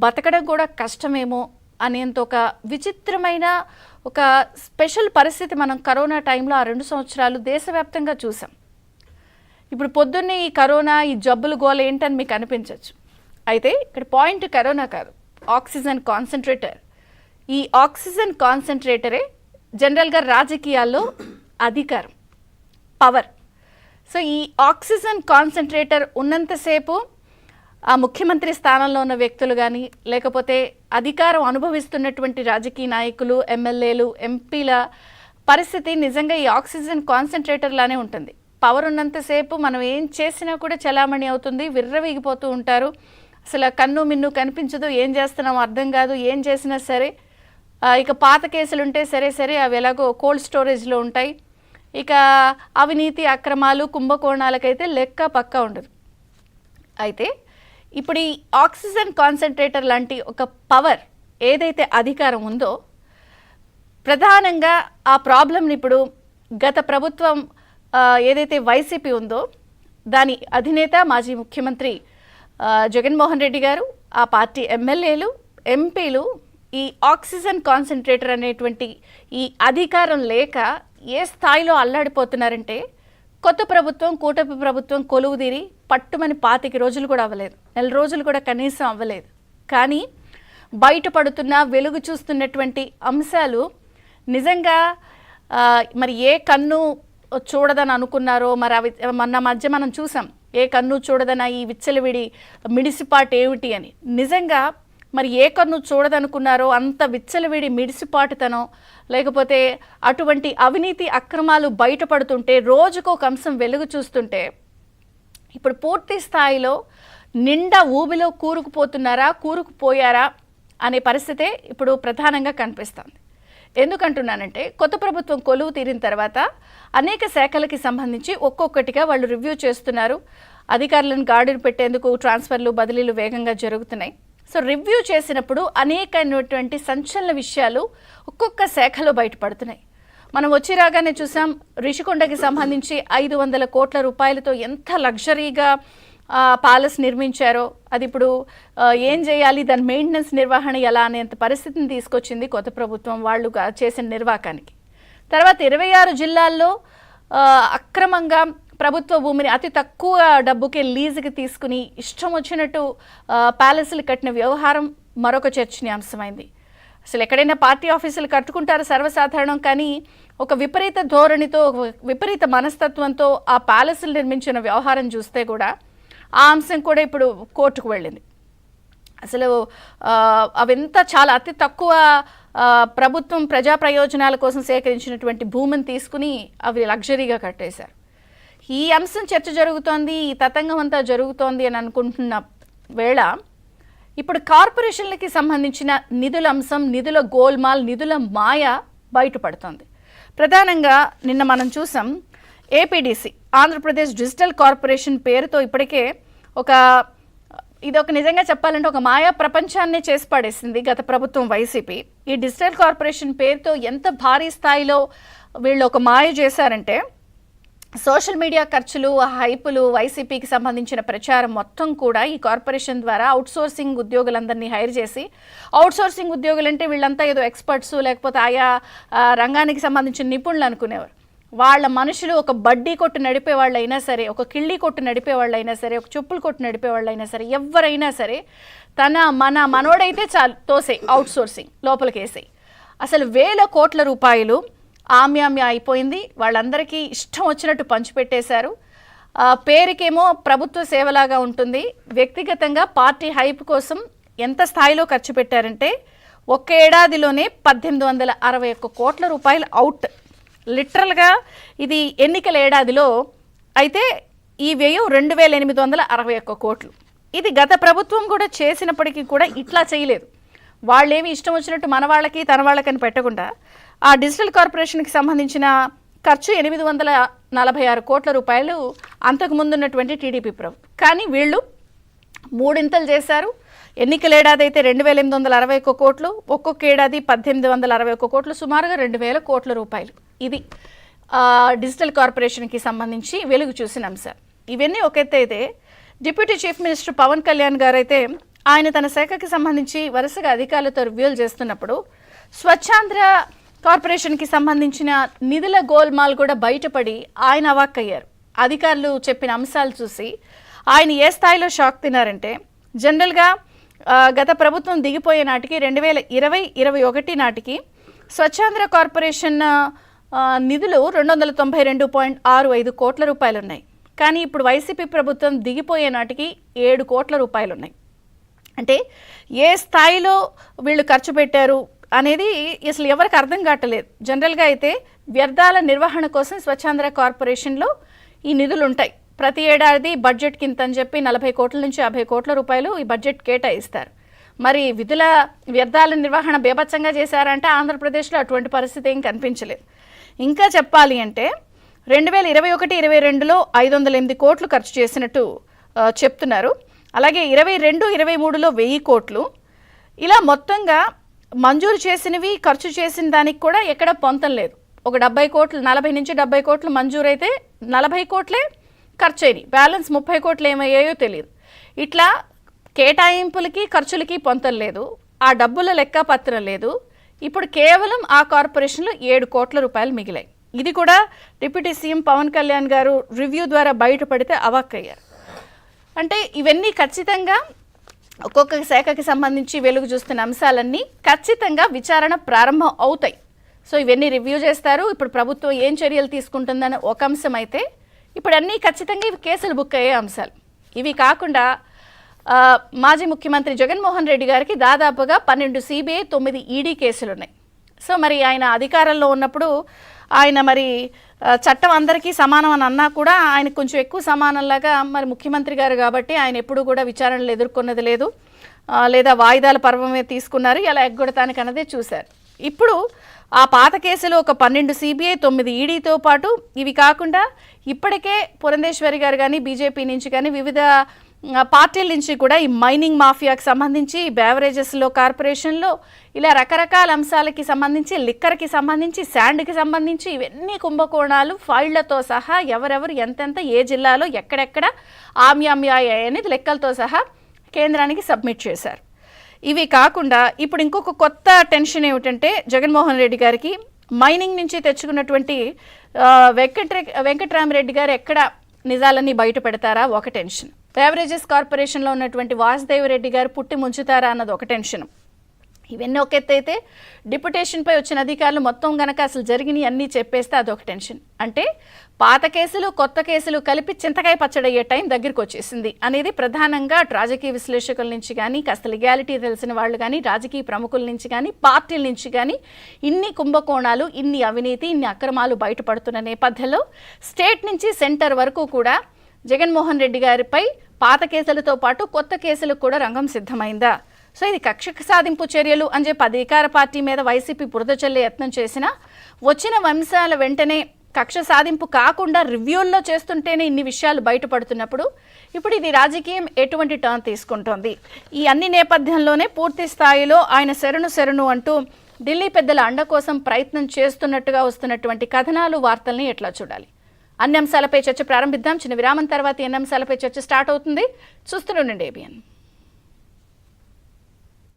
బతకడం కూడా కష్టమేమో అనేంత ఒక విచిత్రమైన ఒక స్పెషల్ పరిస్థితి మనం కరోనా టైంలో ఆ 2 సంవత్సరాలు దేశవ్యాప్తంగా చూసాం. ఇప్పుడు పొద్దున్నే ఈ కరోనా ఈ జబ్బులు గోల ఏంటని మీకు అనిపించవచ్చు. అయితే ఇక్కడ పాయింట్ కరోనా కాదు, ఆక్సిజన్ కాన్సన్ట్రేటర్. ఈ ఆక్సిజన్ కాన్సన్ట్రేటరే జనరల్గా రాజకీయాల్లో అధికారం, పవర్. సో ఈ ఆక్సిజన్ కాన్సన్ట్రేటర్ ఉన్నంతసేపు ఆ ముఖ్యమంత్రి స్థానంలో ఉన్న వ్యక్తులు కానీ లేకపోతే అధికారం అనుభవిస్తున్నటువంటి రాజకీయ నాయకులు, ఎమ్మెల్యేలు, ఎంపీల పరిస్థితి నిజంగా ఈ ఆక్సిజన్ కాన్సన్ట్రేటర్ లానే ఉంటుంది. పవర్ ఉన్నంతసేపు మనం ఏం చేసినా కూడా చలామణి అవుతుంది, విర్రవీగిపోతూ ఉంటారు. అసలు కన్ను మిన్ను కనిపించదు, ఏం చేస్తున్నామో అర్థం కాదు, ఏం చేసినా సరే. ఇక పాత కేసులు ఉంటే సరే అవి ఎలాగో కోల్డ్ స్టోరేజ్లో ఉంటాయి. ఇక అవినీతి అక్రమాలు కుంభకోణాలకైతే లెక్క పక్కా ఉండదు. అయితే ఇప్పుడు ఈ ఆక్సిజన్ కాన్సన్ట్రేటర్ లాంటి ఒక పవర్ ఏదైతే అధికారం ఉందో, ప్రధానంగా ఆ ప్రాబ్లంని ఇప్పుడు గత ప్రభుత్వం ఏదైతే వైసీపీ ఉందో దాని అధినేత మాజీ ముఖ్యమంత్రి జగన్మోహన్ రెడ్డి గారు, ఆ పార్టీ ఎమ్మెల్యేలు, ఎంపీలు ఈ ఆక్సిజన్ కాన్సన్ట్రేటర్ అనేటువంటి ఈ అధికారం లేక ఏ స్థాయిలో అల్లాడిపోతున్నారంటే, కొత్త ప్రభుత్వం కూటమి ప్రభుత్వం కొలువుదీరి పట్టుమని 25 రోజులు కూడా అవ్వలేదు, 4 రోజులు కూడా కనీసం అవ్వలేదు. కానీ బయటపడుతున్న వెలుగు చూస్తున్నటువంటి అంశాలు నిజంగా మరి ఏ కన్ను చూడదని అనుకున్నారో మరి అవి మొన్న మధ్య మనం చూసాం. ఏ కన్ను చూడదన్న ఈ విచ్చలవిడి మిడిసిపాటు ఏమిటి అని. నిజంగా మరి ఏ కన్ను చూడదనుకున్నారో అంత విచ్చలవిడి మిడిసిపాటుతనం, లేకపోతే అటువంటి అవినీతి అక్రమాలు బయటపడుతుంటే రోజుకో అంశం వెలుగు చూస్తుంటే ఇప్పుడు పూర్తి స్థాయిలో నిండా ఊబిలో కూరుకుపోయారా అనే పరిస్థితే ఇప్పుడు ప్రధానంగా కనిపిస్తుంది. ఎందుకంటున్నానంటే, కొత్త ప్రభుత్వం కొలువు తీరిన తర్వాత అనేక శాఖలకి సంబంధించి ఒక్కొక్కటిగా వాళ్ళు రివ్యూ చేస్తున్నారు. అధికారులను గాడిని పెట్టేందుకు ట్రాన్స్ఫర్లు బదిలీలు వేగంగా జరుగుతున్నాయి. సో రివ్యూ చేసినప్పుడు అనేకమైనటువంటి సంచలన విషయాలు ఒక్కొక్క శాఖలో బయటపడుతున్నాయి. మనం వచ్చి రాగానే చూసాం, రిషికొండకి సంబంధించి 500 కోట్ల రూపాయలతో ఎంత లగ్జరీగా ప్యాలెస్ నిర్మించారో అది ఇప్పుడు ఏం చేయాలి, దాని మెయింటెనెన్స్ నిర్వహణ ఎలా అనేంత పరిస్థితిని తీసుకొచ్చింది కొత్త ప్రభుత్వం వాళ్ళు చేసిన నిర్వాకానికి. తర్వాత 26 జిల్లాల్లో అక్రమంగా ప్రభుత్వ భూమిని అతి తక్కువ డబ్బుకే లీజుకి తీసుకుని ఇష్టం వచ్చినట్టు ప్యాలెస్లు కట్టిన వ్యవహారం మరొక చర్చనీయాంశమైంది. అసలు ఎక్కడైనా పార్టీ ఆఫీసులు కట్టుకుంటారు సర్వసాధారణం, కానీ ఒక విపరీత ధోరణితో, విపరీత మనస్తత్వంతో ఆ ప్యాలెస్లు నిర్మించిన వ్యవహారం చూస్తే కూడా ఆ అంశం కూడా ఇప్పుడు కోర్టుకు వెళ్ళింది. అసలు అవంతా చాలా అతి తక్కువ ప్రభుత్వం ప్రజా ప్రయోజనాల కోసం సేకరించినటువంటి భూమిని తీసుకుని అవి లగ్జరీగా కట్టేశారు. ఈ అంశం చర్చ జరుగుతోంది, ఈ తతంగం అంతా జరుగుతోంది అని అనుకుంటున్న వేళ ఇప్పుడు కార్పొరేషన్లకి సంబంధించిన నిధుల అంశం, నిధుల గోల్మాల్, నిధుల మాయ బయటపడుతోంది. ప్రధానంగా నిన్న మనం చూసాం, ఏపీడీసీ ఆంధ్రప్రదేశ్ డిజిటల్ కార్పొరేషన్ పేరుతో ఇప్పటికే ఇదొక నిజంగా చెప్పాలంటే ఒక మాయా ప్రపంచాన్నే చేసి పడేసింది గత ప్రభుత్వం వైసీపీ. ఈ డిజిటల్ కార్పొరేషన్ పేరుతో ఎంత భారీ స్థాయిలో వీళ్ళు ఒక మాయ చేశారంటే, సోషల్ మీడియా ఖర్చులు, హైపులు, వైసీపీకి సంబంధించిన ప్రచారం మొత్తం కూడా ఈ కార్పొరేషన్ ద్వారా అవుట్సోర్సింగ్ ఉద్యోగులందరినీ హైర్ చేసి, అవుట్సోర్సింగ్ ఉద్యోగులు అంటే వీళ్ళంతా ఏదో ఎక్స్పర్ట్స్ లేకపోతే ఆయా రంగానికి సంబంధించిన నిపుణులు అనుకునేవారు. వాళ్ళ మనుషులు ఒక బడ్డీ కొట్టు నడిపే వాళ్ళైనా సరే, ఒక కిళ్ళీ కొట్టు నడిపే వాళ్ళైనా సరే, ఒక చెప్పులు కొట్టు నడిపే వాళ్ళైనా సరే, ఎవరైనా సరే మనోడైతే చాలు తోసే అవుట్సోర్సింగ్ లోపలికేసాయి. అసలు 1000 కోట్ల రూపాయలు ఆమ్యామ్య అయిపోయింది. వాళ్ళందరికీ ఇష్టం వచ్చినట్టు పంచిపెట్టేశారు. పేరుకేమో ప్రభుత్వ సేవలాగా ఉంటుంది, వ్యక్తిగతంగా పార్టీ హైప్ కోసం ఎంత స్థాయిలో ఖర్చు పెట్టారంటే ఒక్క ఏడాదిలోనే 1861 కోట్ల రూపాయలు అవుట్. లిటరల్గా ఇది ఎన్నికల ఏడాదిలో అయితే ఈ వ్యయం 2861 కోట్లు. ఇది గత ప్రభుత్వం కూడా చేసినప్పటికీ కూడా ఇట్లా చేయలేదు. వాళ్ళేమి ఇష్టం వచ్చినట్టు మన వాళ్ళకి తన వాళ్ళకని పెట్టకుండా ఆ డిజిటల్ కార్పొరేషన్కి సంబంధించిన ఖర్చు 846 కోట్ల రూపాయలు అంతకుముందున్నటువంటి టీడీపీ ప్రభుత్వం. కానీ వీళ్ళు 3 ఇంతలు చేశారు. ఎన్నికల ఏడాది అయితే 2861 కోట్లు, ఒక్కొక్క ఏడాది 1861 కోట్లు, సుమారుగా 2000 కోట్ల రూపాయలు. ఇది డిజిటల్ కార్పొరేషన్కి సంబంధించి వెలుగు చూసిన అంశాలు. ఇవన్నీ ఒక ఎత్తు అయితే, deputy chief minister Pawan Kalyan గారు అయితే ఆయన తన శాఖకి సంబంధించి వరుసగా అధికారులతో రివ్యూలు చేస్తున్నప్పుడు స్వచ్ఛాంధ్ర కార్పొరేషన్కి సంబంధించిన నిధుల గోల్మాల్ కూడా బయటపడి ఆయన అవాక్కయ్యారు. అధికారులు చెప్పిన అంశాలు చూసి ఆయన ఏ స్థాయిలో షాక్ తిన్నారంటే, జనరల్గా గత ప్రభుత్వం దిగిపోయే నాటికి 2020-21 నాటికి స్వచ్ఛాంధ్ర కార్పొరేషన్ నిధులు 292.65 కోట్ల రూపాయలు ఉన్నాయి. కానీ ఇప్పుడు వైసీపీ ప్రభుత్వం దిగిపోయే నాటికి 7 కోట్ల రూపాయలు ఉన్నాయి. అంటే ఏ స్థాయిలో వీళ్ళు ఖర్చు పెట్టారు అనేది అసలు ఎవరికి అర్థం కావట్లేదు. జనరల్గా అయితే వ్యర్థాల నిర్వహణ కోసం స్వచ్ఛాంధ్ర కార్పొరేషన్లో ఈ నిధులు ఉంటాయి. ప్రతి ఏడాది బడ్జెట్ కింద అని చెప్పి 40 కోట్ల నుంచి 50 కోట్ల రూపాయలు ఈ బడ్జెట్ కేటాయిస్తారు. మరి వ్యర్థాల నిర్వహణ బేభత్సంగా చేశారంటే ఆంధ్రప్రదేశ్లో అటువంటి పరిస్థితి ఏం కనిపించలేదు. ఇంకా చెప్పాలి అంటే 2021-22లో 508 కోట్లు ఖర్చు చేసినట్టు చెప్తున్నారు. అలాగే 22-23లో 1000 కోట్లు. ఇలా మొత్తంగా మంజూరు చేసినవి ఖర్చు చేసిన దానికి కూడా ఎక్కడ పొంతం లేదు. ఒక 70 కోట్లు, 40 నుంచి 70 కోట్లు మంజూరైతే 40 కోట్లే ఖర్చు అయినాయి. బ్యాలెన్స్ 30 కోట్లు ఏమయ్యాయో తెలియదు. ఇట్లా కేటాయింపులకి ఖర్చులకి పొంతం లేదు. ఆ డబ్బుల లెక్క పత్రం లేదు. ఇప్పుడు కేవలం ఆ కార్పొరేషన్లో 7 కోట్ల రూపాయలు మిగిలాయి. ఇది కూడా డిప్యూటీ సీఎం పవన్ కళ్యాణ్ గారు రివ్యూ ద్వారా బయటపడితే అవాక్కయ్యారు. అంటే ఇవన్నీ ఖచ్చితంగా ఒక్కొక్క శాఖకి సంబంధించి వెలుగు చూస్తున్న అంశాలన్నీ ఖచ్చితంగా విచారణ ప్రారంభం అవుతాయి. సో ఇవన్నీ రివ్యూ చేస్తారు. ఇప్పుడు ప్రభుత్వం ఏం చర్యలు తీసుకుంటుందని ఒక అంశం అయితే, ఇప్పుడు అన్నీ ఖచ్చితంగా ఇవి కేసులు బుక్ అయ్యే అంశాలు. ఇవి కాకుండా మాజీ ముఖ్యమంత్రి జగన్మోహన్ రెడ్డి గారికి దాదాపుగా 12 సిబిఐ 9 ఈడీ కేసులు ఉన్నాయి. సో మరి ఆయన అధికారంలో ఉన్నప్పుడు ఆయన మరి చట్టం అందరికీ సమానం అని అన్నా కూడా ఆయన కొంచెం ఎక్కువ సమానంలాగా మరి ముఖ్యమంత్రి గారు కాబట్టి ఆయన ఎప్పుడు కూడా విచారణలు ఎదుర్కొన్నది లేదు, లేదా వాయిదాల పర్వమే తీసుకున్నారు, ఎలా ఎగ్గొడటానికి అన్నదే చూశారు. ఇప్పుడు ఆ పాత కేసులు ఒక 12 సిబిఐ 9 ఈడీతో పాటు ఇవి కాకుండా ఇప్పటికే పురంధేశ్వరి గారు కానీ బీజేపీ నుంచి కానీ వివిధ పార్టీల నుంచి కూడా ఈ మైనింగ్ మాఫియాకి సంబంధించి, బేవరేజెస్లో కార్పొరేషన్లో ఇలా రకరకాల అంశాలకి సంబంధించి, లిక్కర్కి సంబంధించి, శాండ్కి సంబంధించి ఇవన్నీ కుంభకోణాలు ఫైళ్లతో సహా ఎవరెవరు ఎంతెంత ఏ జిల్లాలో ఎక్కడెక్కడ ఆమ్యామ్యాయ అనేది లెక్కలతో సహా కేంద్రానికి సబ్మిట్ చేశారు. ఇవి కాకుండా ఇప్పుడు ఇంకొక కొత్త టెన్షన్ ఏమిటంటే, జగన్మోహన్ రెడ్డి గారికి మైనింగ్ నుంచి తెచ్చుకున్నటువంటి వెంకట్రామరెడ్డి గారు ఎక్కడ నిజాలన్నీ బయట పెడతారా ఒక టెన్షన్. బేవరేజెస్ కార్పొరేషన్లో ఉన్నటువంటి వాసుదేవ్ రెడ్డి గారు పుట్టి ముంచుతారా అన్నది ఒక టెన్షన్. ఇవన్నీ ఒక ఎత్తు అయితే, డిప్యుటేషన్పై వచ్చిన అధికారులు మొత్తం గనక అసలు జరిగినాయి అన్నీ చెప్పేస్తే అదొక టెన్షన్. అంటే పాత కేసులు కొత్త కేసులు కలిపి చింతకాయ పచ్చడయ్యే టైం దగ్గరికి వచ్చేసింది అనేది ప్రధానంగా రాజకీయ విశ్లేషకుల నుంచి కానీ, కాస్త లిగాలిటీ తెలిసిన వాళ్ళు కానీ, రాజకీయ ప్రముఖుల నుంచి కానీ, పార్టీల నుంచి కానీ ఇన్ని కుంభకోణాలు, ఇన్ని అవినీతి, ఇన్ని అక్రమాలు బయటపడుతున్న నేపథ్యంలో స్టేట్ నుంచి సెంటర్ వరకు కూడా జగన్మోహన్ రెడ్డి గారిపై పాత కేసులతో పాటు కొత్త కేసులకు కూడా రంగం సిద్ధమైందా? సో ఇది కక్ష సాధింపు చర్యలు అని చెప్పి అధికార పార్టీ మీద వైసీపీ బురద చల్లే యత్నం చేసినా వచ్చిన అంశాల వెంటనే కక్ష సాధింపు కాకుండా రివ్యూల్లో చేస్తుంటేనే ఇన్ని విషయాలు బయటపడుతున్నప్పుడు ఇప్పుడు ఇది రాజకీయం ఎటువంటి టర్న్ తీసుకుంటోంది? ఈ అన్ని నేపథ్యంలోనే పూర్తి స్థాయిలో ఆయన శరణు అంటూ ఢిల్లీ పెద్దల అండ కోసం ప్రయత్నం చేస్తున్నట్టుగా వస్తున్నటువంటి కథనాలు, వార్తల్ని ఎట్లా చూడాలి? అన్ని అంశాలపై చర్చ ప్రారంభిద్దాం. చిన్న విరామం తర్వాత ఎన్ని అంశాలపై చర్చ స్టార్ట్ అవుతుంది. చూస్తూనే ఉండండి ABN.